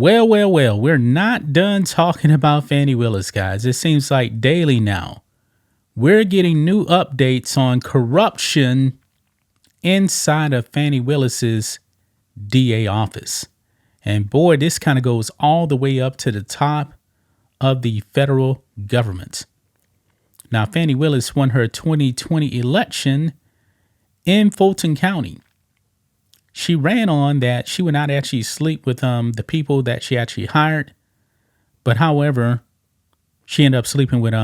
Well, we're not done talking about Fani Willis, guys. It seems like daily now we're getting new updates on corruption inside of Fani Willis's DA office. And boy, this kind of goes all the way up to the top of the federal government. Now, Fani Willis won her 2020 election in Fulton County. She ran on that she would not actually sleep with the people that she actually hired. But however, she ended up sleeping with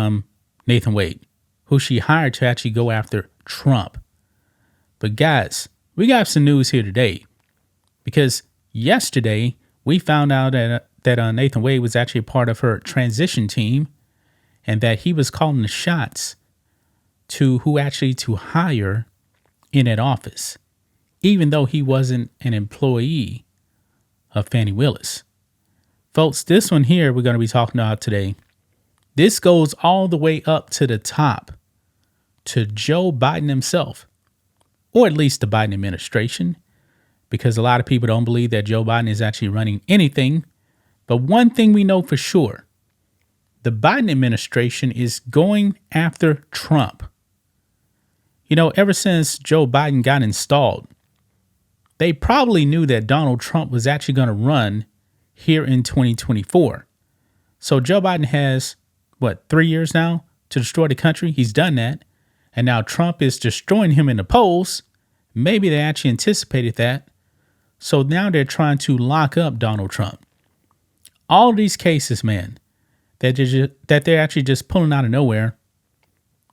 Nathan Wade, who she hired to actually go after Trump. But guys, we got some news here today, because yesterday we found out that Nathan Wade was actually a part of her transition team, and that he was calling the shots to who actually to hire in that office, even though he wasn't an employee of Fani Willis. Folks, this one here we're going to be talking about today. This goes all the way up to the top, to Joe Biden himself, or at least the Biden administration, because a lot of people don't believe that Joe Biden is actually running anything. But one thing we know for sure, the Biden administration is going after Trump. You know, ever since Joe Biden got installed, they probably knew that Donald Trump was actually going to run here in 2024. So Joe Biden has, 3 years now to destroy the country? He's done that. And now Trump is destroying him in the polls. Maybe they actually anticipated that. So now they're trying to lock up Donald Trump. All these cases, man, that they're actually just pulling out of nowhere,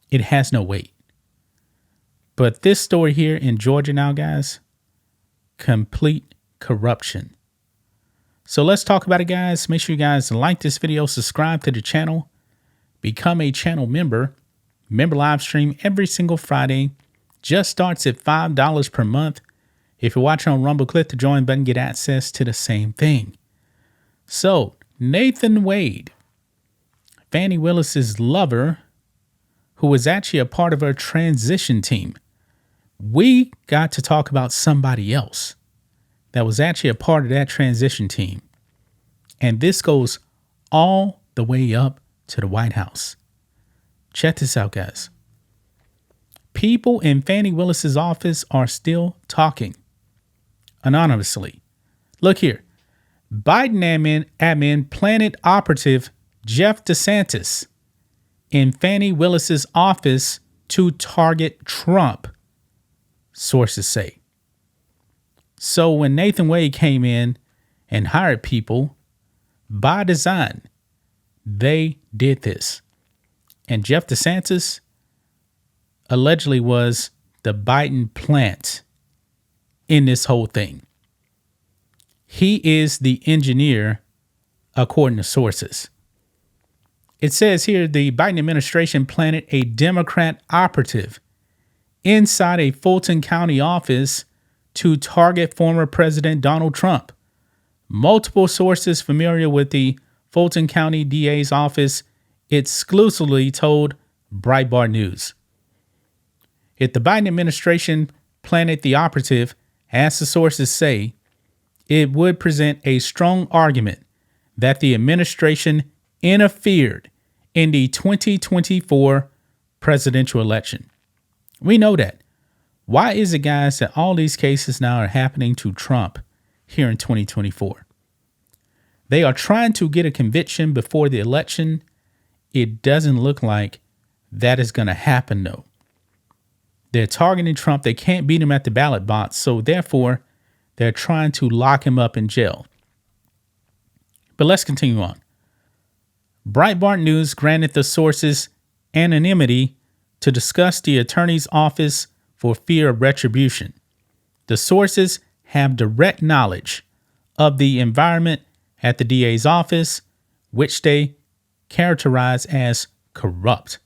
it has no weight. But this story here in Georgia now, guys, complete corruption. So let's talk about it, guys. Make sure you guys like this video, subscribe to the channel, become a channel member. Member live stream every single Friday. Just starts at $5 per month. If you're watching on Rumble, click the join button, get access to the same thing. So Nathan Wade, Fani Willis's lover, who was actually a part of her transition team. We got to talk about somebody else that was actually a part of that transition team. And this goes all the way up to the White House. Check this out, guys. People in Fani Willis's office are still talking anonymously. Look here. Biden admin planted operative Jeff DeSantis in Fani Willis's office to target Trump, sources say. So when Nathan Wade came in and hired people, by design, they did this. And Jeff DeSantis allegedly was the Biden plant in this whole thing. He is the engineer, according to sources. It says here the Biden administration planted a Democrat operative inside a Fulton County office to target former President Donald Trump. Multiple sources familiar with the Fulton County DA's office exclusively told Breitbart News. If the Biden administration planted the operative, as the sources say, it would present a strong argument that the administration interfered in the 2024 presidential election. We know that. Why is it, guys, that all these cases now are happening to Trump here in 2024? They are trying to get a conviction before the election. It doesn't look like that is going to happen, though. They're targeting Trump. They can't beat him at the ballot box. So therefore, they're trying to lock him up in jail. But let's continue on. Breitbart News granted the sources anonymity to discuss the attorney's office for fear of retribution. The sources have direct knowledge of the environment at the DA's office, which they characterize as corrupt.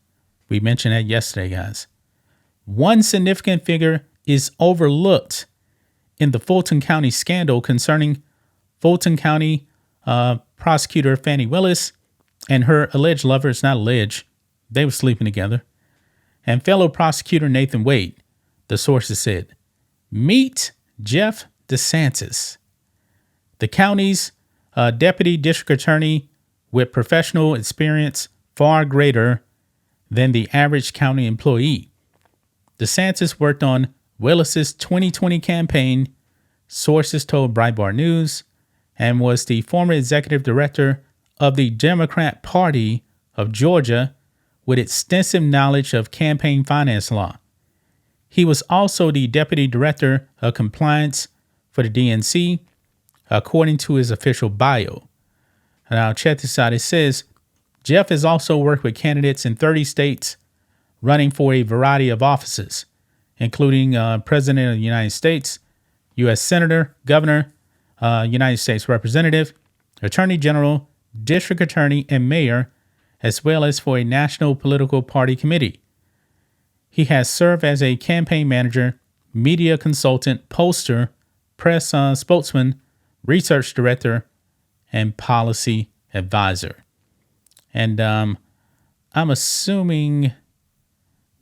We mentioned that yesterday, guys. One significant figure is overlooked in the Fulton County scandal concerning Fulton County prosecutor Fani Willis and her alleged lover. It's not alleged. They were sleeping together. And fellow prosecutor Nathan Wade, the sources said. Meet Jeff DeSantis, the county's A deputy district attorney with professional experience far greater than the average county employee. DeSantis worked on Willis's 2020 campaign, sources told Breitbart News, and was the former executive director of the Democrat Party of Georgia with extensive knowledge of campaign finance law. He was also the deputy director of compliance for the DNC, according to his official bio. Now, check this out. It says, Jeff has also worked with candidates in 30 states running for a variety of offices, including President of the United States, U.S. Senator, Governor, United States Representative, Attorney General, District Attorney, and Mayor, as well as for a national political party committee. He has served as a campaign manager, media consultant, poster, press spokesman, research director, and policy advisor. And I'm assuming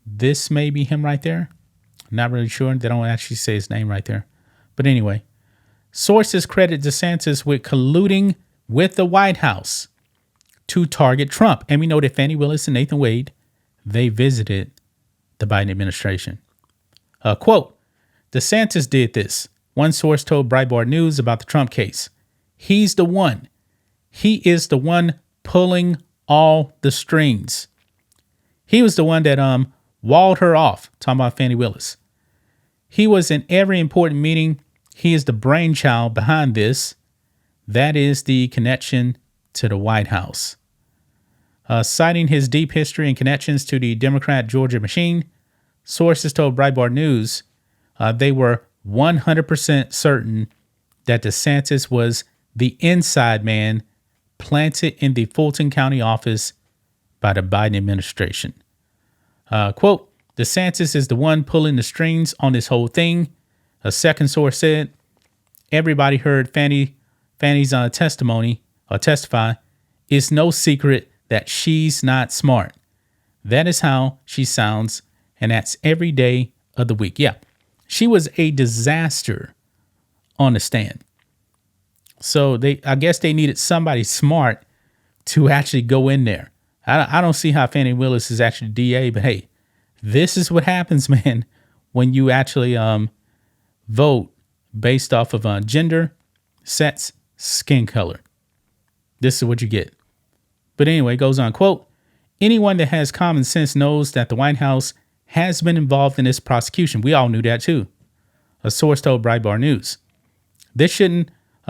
this may be him right there. Not really sure. They don't actually say his name right there. But anyway, sources credit DeSantis with colluding with the White House to target Trump. And we know that Fani Willis and Nathan Wade, they visited the Biden administration. Quote, DeSantis did this. One source told Breitbart News about the Trump case. He's the one. He is the one pulling all the strings. He was the one that walled her off, talking about Fani Willis. He was in every important meeting. He is the brainchild behind this. That is the connection to the White House. Citing his deep history and connections to the Democrat Georgia machine, sources told Breitbart News they were 100% certain that DeSantis was the inside man planted in the Fulton County office by the Biden administration. Quote, DeSantis is the one pulling the strings on this whole thing. A second source said, everybody heard Fanny's testimony or testify. It's no secret that she's not smart. That is how she sounds, and that's every day of the week. Yeah, she was a disaster on the stand. So I guess they needed somebody smart to actually go in there. I don't see how Fani Willis is actually DA, but hey, this is what happens, man, when you actually vote based off of gender, sex, skin color. This is what you get. But anyway, it goes on, quote, anyone that has common sense knows that the White House has been involved in this prosecution. We all knew that too. A source told Breitbart News. This shouldn't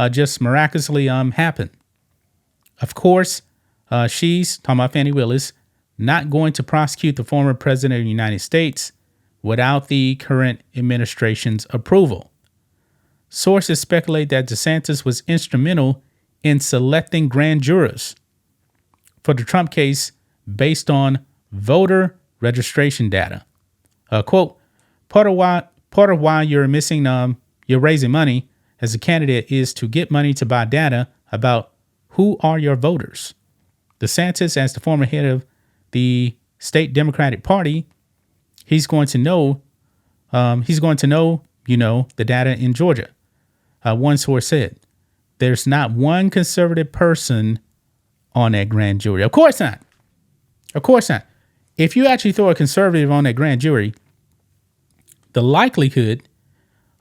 just miraculously happen. Of course, she's, talking about Fani Willis, not going to prosecute the former president of the United States without the current administration's approval. Sources speculate that DeSantis was instrumental in selecting grand jurors for the Trump case based on voter registration data. Quote, part of why you're raising money as a candidate is to get money to buy data about who are your voters. DeSantis, as the former head of the state Democratic Party, he's going to know, the data in Georgia. One source said, there's not one conservative person on that grand jury. Of course not. Of course not. If you actually throw a conservative on that grand jury, the likelihood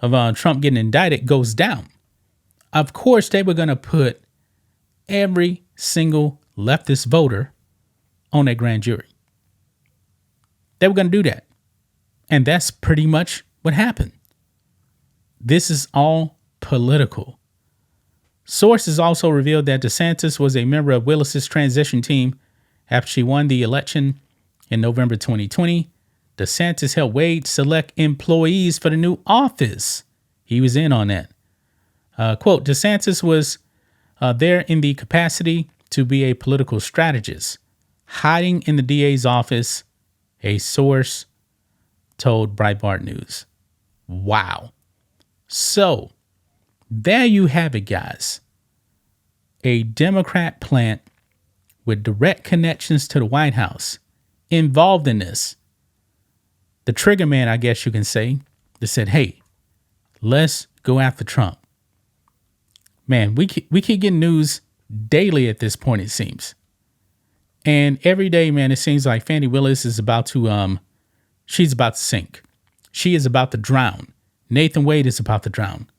of Trump getting indicted goes down. Of course, they were going to put every single leftist voter on that grand jury. They were going to do that. And that's pretty much what happened. This is all political. Sources also revealed that DeSantis was a member of Willis's transition team after she won the election in November 2020. DeSantis helped Wade select employees for the new office. He was in on that. Quote, DeSantis was there in the capacity to be a political strategist, hiding in the DA's office, a source told Breitbart News. Wow. So there you have it, guys. A Democrat plant with direct connections to the White House involved in this. The trigger man, I guess you can say, that said, hey, let's go after Trump. Man, we keep getting news daily at this point, it seems. And every day, man, it seems like Fani Willis is about to, she's about to sink. She is about to drown. Nathan Wade is about to drown.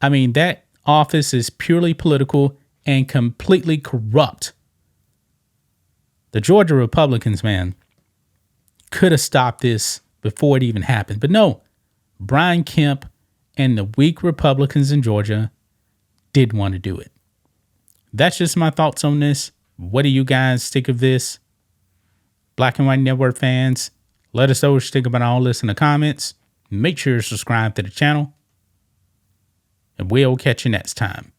I mean, that office is purely political and completely corrupt. The Georgia Republicans, man, could have stopped this before it even happened. But no, Brian Kemp and the weak Republicans in Georgia did want to do it. That's just my thoughts on this. What do you guys think of this? Black and White Network fans, let us know what you think about all this in the comments. Make sure to subscribe to the channel. And we'll catch you next time.